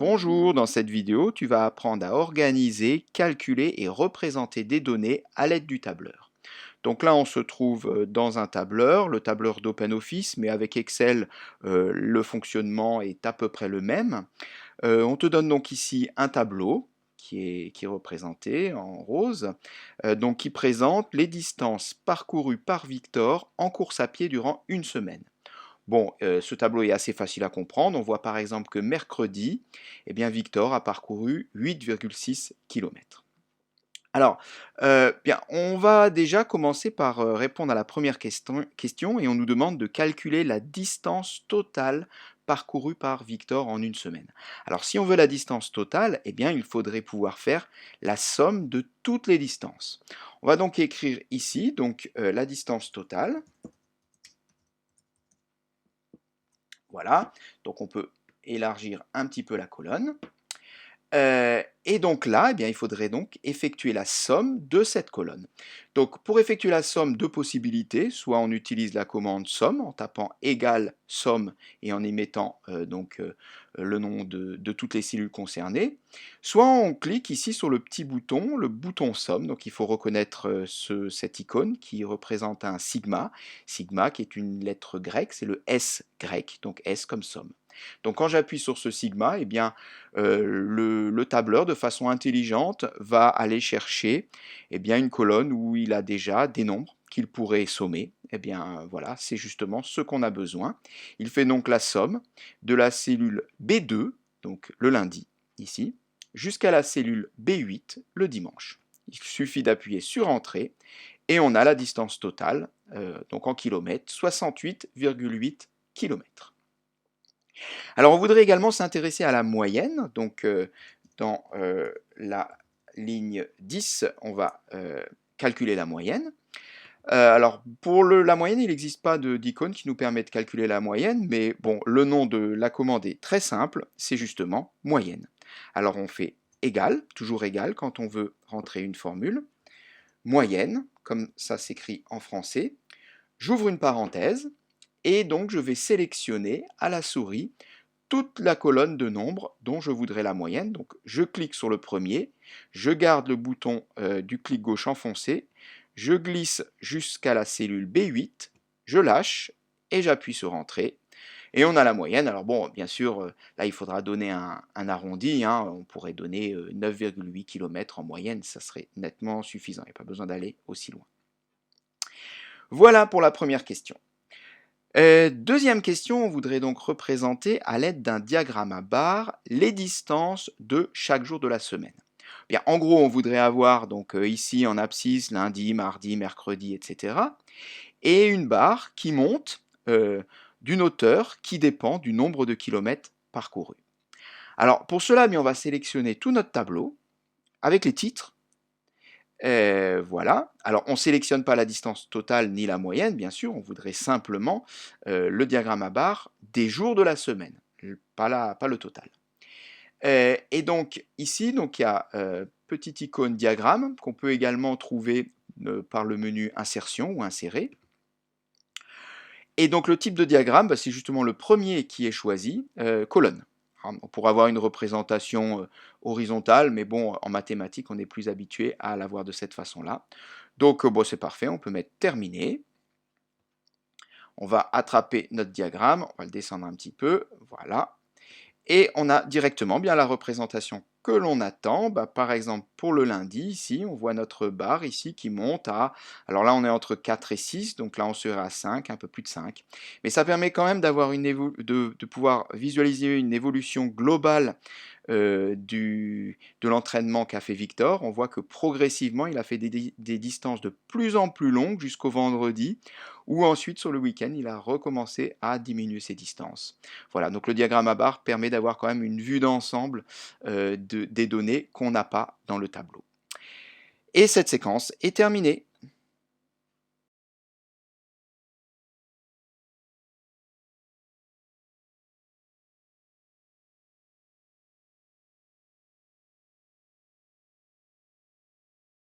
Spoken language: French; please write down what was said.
Bonjour, dans cette vidéo, tu vas apprendre à organiser, calculer et représenter des données à l'aide du tableur. Donc là, on se trouve dans un tableur, le tableur d'OpenOffice, mais avec Excel, le fonctionnement est à peu près le même. On te donne donc ici un tableau qui est représenté en rose, donc qui présente les distances parcourues par Victor en course à pied durant une semaine. Bon, ce tableau est assez facile à comprendre. On voit par exemple que mercredi, eh bien, Victor a parcouru 8,6 km. Alors, bien, on va déjà commencer par répondre à la première question et on nous demande de calculer la distance totale parcourue par Victor en une semaine. Alors, si on veut la distance totale, eh bien, il faudrait pouvoir faire la somme de toutes les distances. On va donc écrire ici donc, la distance totale. Voilà, donc on peut élargir un petit peu la colonne. Et donc là, eh bien, il faudrait donc effectuer la somme de cette colonne. Donc pour effectuer la somme, deux possibilités, soit on utilise la commande somme en tapant égale somme et en y mettant le nom de toutes les cellules concernées, soit on clique ici sur le petit bouton, le bouton somme. Donc il faut reconnaître cette icône qui représente un sigma, sigma qui est une lettre grecque, c'est le S grec, donc S comme somme. Donc quand j'appuie sur ce sigma, eh bien, le tableur, de façon intelligente, va aller chercher eh bien, une colonne où il a déjà des nombres qu'il pourrait sommer. Eh bien, voilà, c'est justement ce qu'on a besoin. Il fait donc la somme de la cellule B2, donc le lundi, ici, jusqu'à la cellule B8, le dimanche. Il suffit d'appuyer sur Entrée et on a la distance totale, donc en kilomètres, 68,8 km. Alors on voudrait également s'intéresser à la moyenne, donc dans la ligne 10, on va calculer la moyenne. Alors pour la moyenne, il n'existe pas d'icône qui nous permet de calculer la moyenne, mais bon, le nom de la commande est très simple, c'est justement moyenne. Alors on fait égal, toujours égal quand on veut rentrer une formule, moyenne, comme ça s'écrit en français, j'ouvre une parenthèse, et donc je vais sélectionner à la souris toute la colonne de nombres dont je voudrais la moyenne. Donc je clique sur le premier, je garde le bouton du clic gauche enfoncé, je glisse jusqu'à la cellule B8, je lâche et j'appuie sur Entrée. Et on a la moyenne. Alors bon, bien sûr, là il faudra donner un arrondi, hein. On pourrait donner 9,8 km en moyenne, ça serait nettement suffisant, il n'y a pas besoin d'aller aussi loin. Voilà pour la première question. Deuxième question, on voudrait donc représenter à l'aide d'un diagramme à barres les distances de chaque jour de la semaine. Bien, en gros, on voudrait avoir donc ici en abscisse lundi, mardi, mercredi, etc. Et une barre qui monte d'une hauteur qui dépend du nombre de kilomètres parcourus. Alors pour cela, bien, on va sélectionner tout notre tableau avec les titres. Voilà. Alors, on ne sélectionne pas la distance totale ni la moyenne, bien sûr. On voudrait simplement le diagramme à barres des jours de la semaine, pas le total. Et donc, ici, donc, il y a petite icône diagramme qu'on peut également trouver par le menu Insertion ou Insérer. Et donc, le type de diagramme, bah, c'est justement le premier qui est choisi, colonne. On pourrait avoir une représentation horizontale, mais bon, en mathématiques, on est plus habitué à l'avoir de cette façon-là. Donc, bon, c'est parfait, on peut mettre terminé. On va attraper notre diagramme, on va le descendre un petit peu, voilà. Et on a directement bien la représentation que l'on attend. Bah, par exemple, pour le lundi, ici, on voit notre barre ici qui monte à... Alors là, on est entre 4 et 6, donc là, on serait à 5, un peu plus de 5. Mais ça permet quand même d'avoir de pouvoir visualiser une évolution globale de l'entraînement qu'a fait Victor. On voit que progressivement, il a fait des distances de plus en plus longues jusqu'au vendredi, où ensuite, sur le week-end, il a recommencé à diminuer ses distances. Voilà, donc le diagramme à barres permet d'avoir quand même une vue d'ensemble des données qu'on n'a pas dans le tableau. Et cette séquence est terminée.